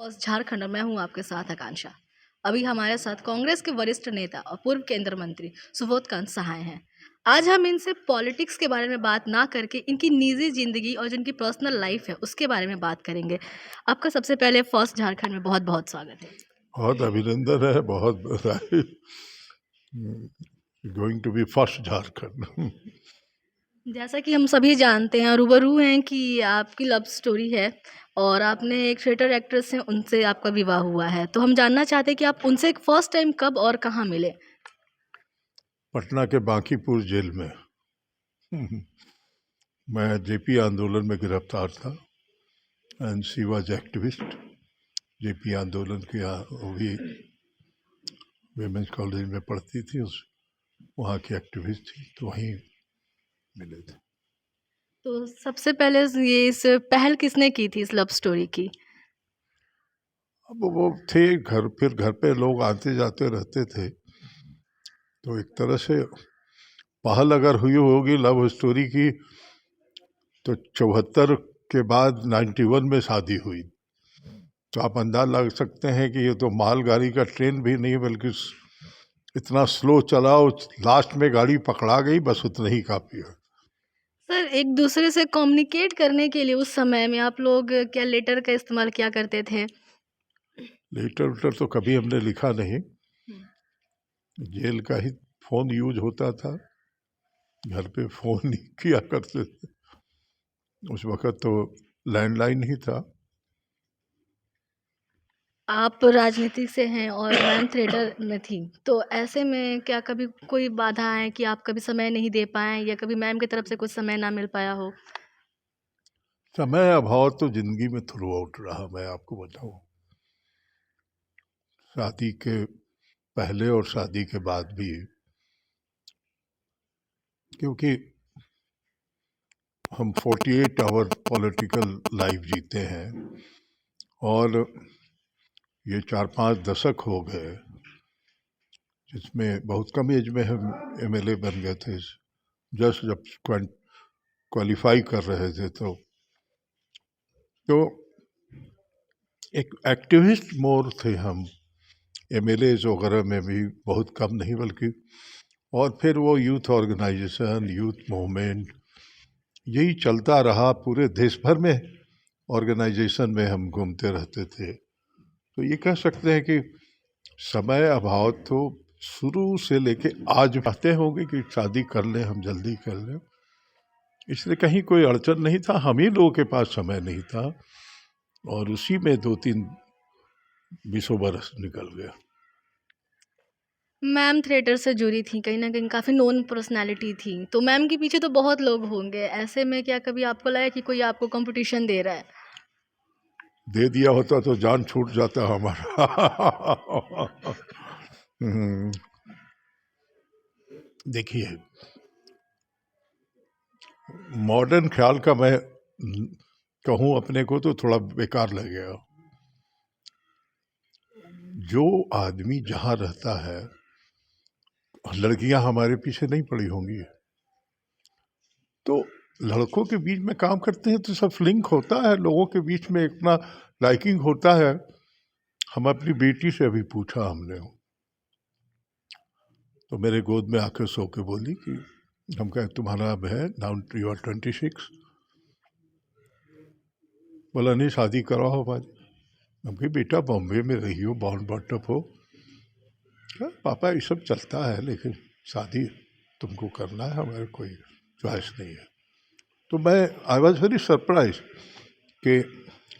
झारखंड और मैं हूं आपके साथ आकांक्षा। अभी हमारे साथ कांग्रेस के वरिष्ठ नेता और पूर्व केंद्रीय मंत्री सुबोधकांत सहाय हैं। आज हम इनसे पॉलिटिक्स के बारे में बात ना करके इनकी निजी जिंदगी और जिनकी पर्सनल लाइफ है उसके बारे में बात करेंगे। आपका सबसे पहले फर्स्ट झारखंड में बहुत बहुत स्वागत है। बहुत अभिनंदन है, बहुत बधाई। Going to be first Jharkhand. जैसा कि हम सभी जानते हैं और रूबरू हैं कि आपकी लव स्टोरी है और आपने एक थिएटर एक्ट्रेस हैं, उनसे आपका विवाह हुआ है। तो हम जानना चाहते हैं कि आप उनसे फर्स्ट टाइम कब और कहाँ मिले। पटना के बांकीपुर जेल में। मैं जेपी आंदोलन में गिरफ्तार था and she was activist. JP आंदोलन की वो भी विमेंस कॉलेज में पढ़ती थी, उस वहाँ की एक्टिविस्ट थी, तो वहीं मिले थे। तो सबसे पहले ये इस पहल किसने की थी इस लव स्टोरी की? अब वो थे घर, फिर घर पे लोग आते जाते रहते थे, तो एक तरह से पहल अगर हुई होगी लव स्टोरी की तो 74 के बाद 91 में शादी हुई। तो आप अंदाज लगा सकते हैं कि ये तो मालगाड़ी का ट्रेन भी नहीं बल्कि इतना स्लो चला, लास्ट में गाड़ी पकड़ा गई, बस उतना ही काफ़ी है। सर, एक दूसरे से कम्युनिकेट करने के लिए उस समय में आप लोग क्या लेटर का इस्तेमाल किया करते थे? लेटर वेटर तो कभी हमने लिखा नहीं, जेल का ही फ़ोन यूज होता था, घर पे फ़ोन नहीं किया करते थे। उस वक़्त तो लैंडलाइन ही था। आप राजनीति से हैं और मैम थिएटर में थी, तो ऐसे में क्या कभी कोई बाधा आए कि आप कभी समय नहीं दे पाएँ या कभी मैम की तरफ से कुछ समय ना मिल पाया हो? समय अभाव तो ज़िंदगी में थ्रू आउट रहा, मैं आपको बताऊँ। शादी के पहले और शादी के बाद भी, क्योंकि हम 48 आवर पॉलिटिकल लाइफ जीते हैं और ये 4-5 दशक हो गए जिसमें बहुत कम एज में हम एमएलए बन गए थे, जस्ट जब क्वालिफाई कर रहे थे। तो एक एक्टिविस्ट मोर थे हम, एमएलए वगैरह में भी बहुत कम नहीं बल्कि। और फिर वो यूथ ऑर्गेनाइजेशन, यूथ मूवमेंट, यही चलता रहा पूरे देश भर में। ऑर्गेनाइजेशन में हम घूमते रहते थे, तो ये कह सकते हैं कि समय अभाव तो शुरू से लेके आज चाहते होंगे कि शादी कर लें, हम जल्दी कर लें, इसलिए कहीं कोई अड़चन नहीं था। हम ही लोगों के पास समय नहीं था और उसी में 2-3 बीसों बरस निकल गया। मैम थिएटर से जुड़ी थी, कहीं न कहीं काफ़ी नोन पर्सनैलिटी थी, तो मैम के पीछे तो बहुत लोग होंगे। ऐसे में क्या कभी आपको लगा कि कोई आपको कॉम्पिटिशन दे रहा है? दे दिया होता तो जान छूट जाता हमारा। देखिए, मॉडर्न ख्याल का मैं कहूँ अपने को तो थोड़ा बेकार लगेगा। जो आदमी जहाँ रहता है, लड़कियां हमारे पीछे नहीं पड़ी होंगी, तो लड़कों के बीच में काम करते हैं तो सब लिंक होता है, लोगों के बीच में इतना लाइकिंग होता है। हम अपनी बेटी से अभी पूछा हमने, तो मेरे गोद में आकर सो के बोली कि हम कहे तुम्हारा अब है नाउ यू आर 26। बोला नहीं शादी कराओ हमारी। हम कहे बेटा बॉम्बे में रही हो, बॉर्न बॉटअप हो। पापा ये सब चलता है लेकिन शादी तुमको करना है, हमारे कोई चॉइस नहीं है। तो मैं आई वॉज वेरी सरप्राइज कि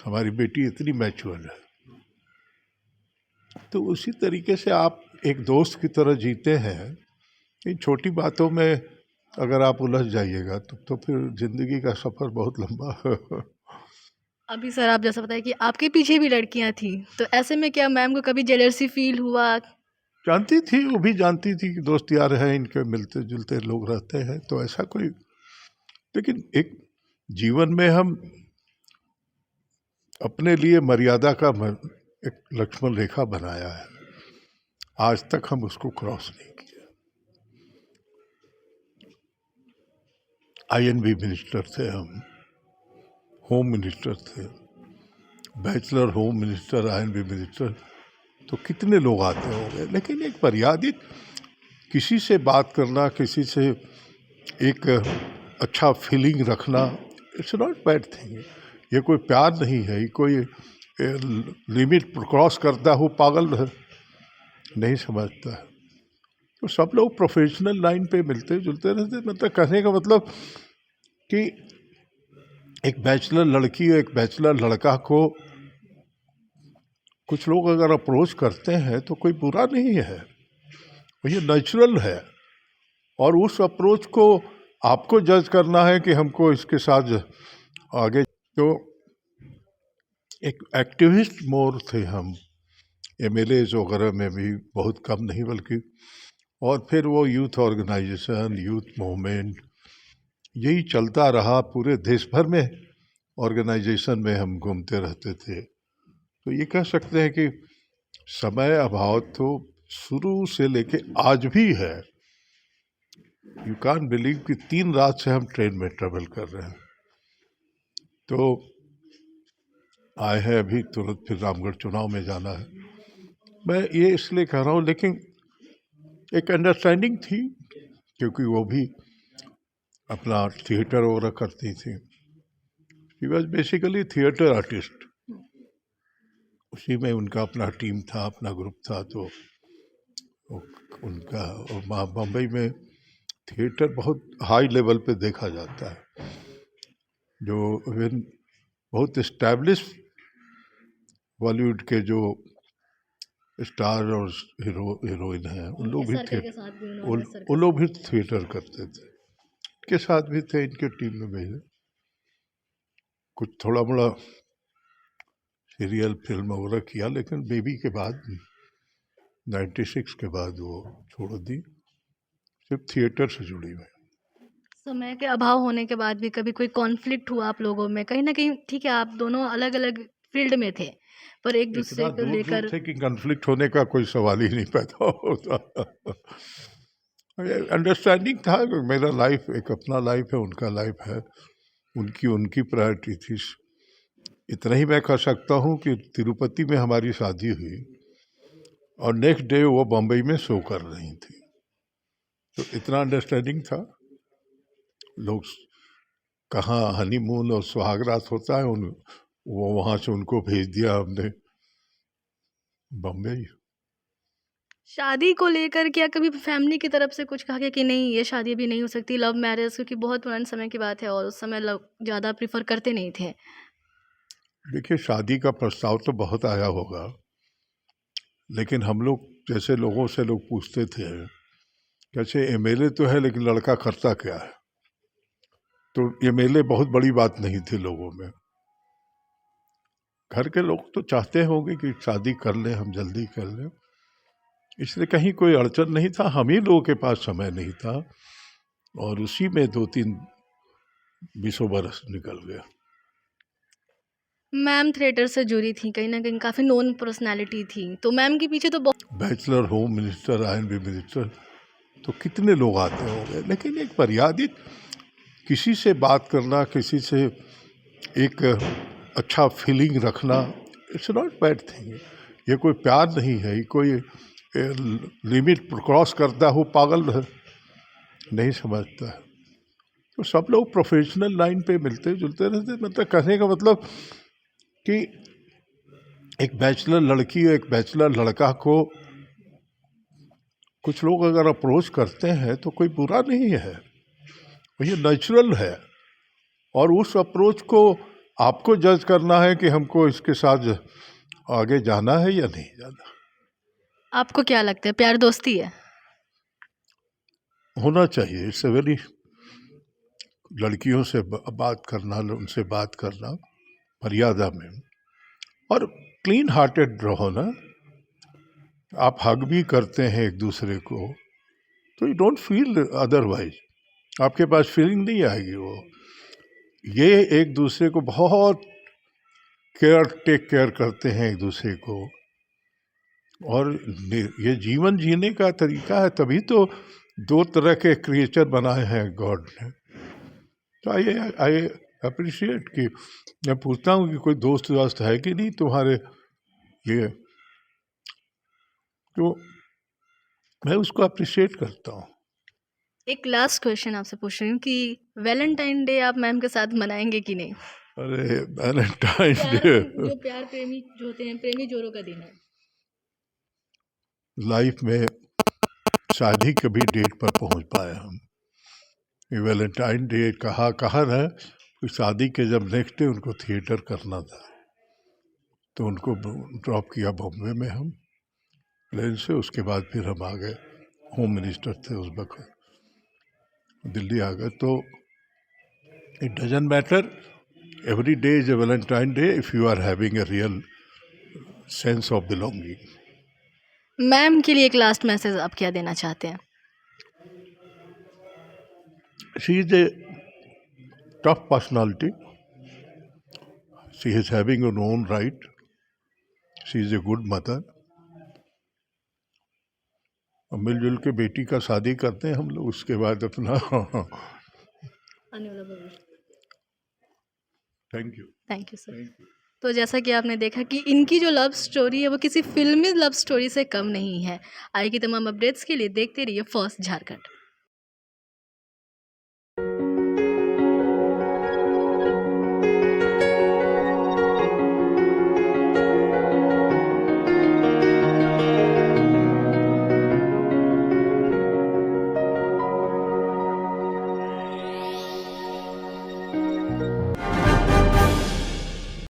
हमारी बेटी इतनी मैच्योर है। तो उसी तरीके से आप एक दोस्त की तरह जीते हैं। इन छोटी बातों में अगर आप उलझ जाइएगा तो फिर ज़िंदगी का सफ़र बहुत लंबा है। अभी सर आप जैसा बताया कि आपके पीछे भी लड़कियाँ थीं, तो ऐसे में क्या मैम को कभी जेलसी फ़ील हुआ? जानती थी, वो भी जानती थी कि दोस्त यार हैं, इनके मिलते जुलते लोग रहते हैं, तो ऐसा कोई। लेकिन एक जीवन में हम अपने लिए मर्यादा का एक लक्ष्मण रेखा बनाया है, आज तक हम उसको क्रॉस नहीं किया। आईएनबी मिनिस्टर थे हम, होम मिनिस्टर थे, bachelor home minister, I&B minister, तो कितने लोग आते होंगे। लेकिन एक मर्यादित किसी से बात करना, किसी से एक अच्छा फीलिंग रखना, इट्स नॉट बैड थिंग। ये कोई प्यार नहीं है, ये कोई लिमिट क्रॉस करता हो पागल नहीं समझता है। तो सब लोग प्रोफेशनल लाइन पे मिलते जुलते रहते। मतलब कहने का मतलब कि एक बैचलर लड़की और एक बैचलर लड़का को कुछ लोग अगर अप्रोच करते हैं तो कोई बुरा नहीं है, ये नेचुरल है। और उस अप्रोच को आपको जज करना है कि हमको इसके साथ आगे। तो एक एक्टिविस्ट मोर थे हम, एमएलएज वगैरह में भी बहुत कम नहीं बल्कि। और फिर वो यूथ ऑर्गेनाइजेशन, यूथ मूवमेंट, यही चलता रहा। पूरे देश भर में ऑर्गेनाइजेशन में हम घूमते रहते थे। तो ये कह सकते हैं कि समय अभाव तो शुरू से लेके आज भी है। यू कांट बिलीव कि 3 रात से हम ट्रेन में ट्रेवल कर रहे हैं। तो आए हैं अभी तुरंत, फिर रामगढ़ चुनाव में जाना है। मैं ये इसलिए कह रहा हूँ, लेकिन एक अंडरस्टैंडिंग थी, क्योंकि वो भी अपना थिएटर वगैरह करती थी। She was basically theatre artist. उसी में उनका अपना टीम था, अपना ग्रुप था। तो उनका बम्बई में थिएटर बहुत हाई लेवल पे देखा जाता है। जो इवन बहुत इस्टेब्लिश बॉलीवुड के जो स्टार और हीरोइन हैं, उन लोग भी उन लोग भी थिएटर करते थे। इनके साथ भी थे, इनके टीम में भी है। कुछ थोड़ा बड़ा सीरियल फिल्म वगैरह किया, लेकिन बेबी के बाद 96 के बाद वो छोड़ दी, सिर्फ थिएटर से जुड़ी हुई। समय के अभाव होने के बाद भी कभी कोई कॉन्फ्लिक्ट हुआ आप लोगों में? कहीं ना कहीं ठीक है, आप दोनों अलग अलग फील्ड में थे, पर एक दूसरे को लेकर थे कि कॉन्फ्लिक्ट होने का कोई सवाल ही नहीं पैदा होता। अंडरस्टैंडिंग था। मेरा लाइफ एक अपना लाइफ है, उनका लाइफ है, उनकी उनकी प्रायोरिटी थी। इतना ही मैं कह सकता हूँ कि तिरुपति में हमारी शादी हुई और नेक्स्ट डे वो बम्बई में शो कर रही थी। तो इतना अंडरस्टैंडिंग था। लोग कहाँ हनीमून और सुहागरात होता है, वो वहाँ से उनको भेज दिया हमने बम्बई। शादी को लेकर क्या कभी फैमिली की तरफ से कुछ कहा गया कि नहीं ये शादी भी नहीं हो सकती, लव मैरिज, क्योंकि बहुत पुराने समय की बात है और उस समय लोग ज़्यादा प्रिफर करते नहीं थे? देखिए, शादी का प्रस्ताव तो बहुत आया होगा, लेकिन हम लोग जैसे लोगों से लोग पूछते थे, कैसे एमएलए तो है लेकिन लड़का करता क्या है। तो एमएलए बहुत बड़ी बात नहीं थी लोगों में। घर के लोग तो चाहते होंगे कि शादी कर लें, हम जल्दी कर लें, इसलिए कहीं कोई अड़चन नहीं था। हम ही लोगों के पास समय नहीं था, और उसी में 2-3 20 बरस निकल गया। मैम थिएटर से जुड़ी थी, कहीं ना कहीं काफ़ी नोन पर्सनैलिटी थी, तो मैम के पीछे तो बहुत bachelor home minister, I&B minister, तो कितने लोग आते होंगे। लेकिन एक मर्यादित किसी से बात करना, किसी से एक अच्छा फीलिंग रखना, इट्स नॉट बैड थिंग। ये कोई प्यार नहीं है, ये कोई लिमिट क्रॉस करता हो पागल नहीं समझता है। तो सब लोग प्रोफेशनल लाइन पे मिलते जुलते रहते। मतलब कहने का मतलब कि एक बैचलर लड़की और एक बैचलर लड़का को कुछ लोग अगर अप्रोच करते हैं तो कोई बुरा नहीं है, ये नेचुरल है। और उस अप्रोच को आपको जज करना है कि हमको इसके साथ आगे जाना है या नहीं जाना। आपको क्या लगता है, प्यार दोस्ती है? होना चाहिए। इससे वेरी, लड़कियों से बात करना, उनसे बात करना मर्यादा में, और क्लीन हार्टेड रहो ना। आप हग भी करते हैं एक दूसरे को तो यू डोंट फील अदरवाइज, आपके पास फीलिंग नहीं आएगी। वो ये एक दूसरे को बहुत टेक केयर करते हैं एक दूसरे को, और ये जीवन जीने का तरीका है। तभी तो 2 तरह के क्रिएचर बनाए हैं गॉड ने। तो आइए अप्रिशिएट कि मैं पूछता हूँ कि कोई दोस्त वास्त है कि नहीं तुम्हारे, ये तो मैं उसको अप्रिशिएट करता हूँ। एक लास्ट क्वेश्चन आपसे पूछ रही हूँ कि वैलेंटाइन डे आप मैम के साथ मनाएंगे कि नहीं? अरे वैलेंटाइन प्यार डे जो प्यार प्रेमी जो होते हैं, प्रेमी जोड़ों का दिन है। लाइफ में शादी कभी डेट पर पहुंच पाए हम। ये वैलेंटाइन डे कहा है कि शादी के जब नेक्स्ट डे उनको थिएटर करना था, तो उनको ड्रॉप किया बॉम्बे में हम प्लेन से। उसके बाद फिर हम आ गए, होम मिनिस्टर थे उस वक्त, दिल्ली आ गए। तो it doesn't matter, every day is a Valentine day if you are having a real sense of belonging. Ma'am के लिए एक लास्ट मैसेज आप क्या देना चाहते हैं? She is a tough personality, she is having her own right, she is a good mother. और मिलजुल के बेटी का शादी करते हैं हम लोग, उसके बाद अपना आने वाला भविष्य। Thank you. Thank you sir. तो जैसा कि आपने देखा कि इनकी जो लव स्टोरी है वो किसी फिल्मी लव स्टोरी से कम नहीं है। आगे की तमाम अपडेट्स के लिए देखते रहिए फर्स्ट झारखंड।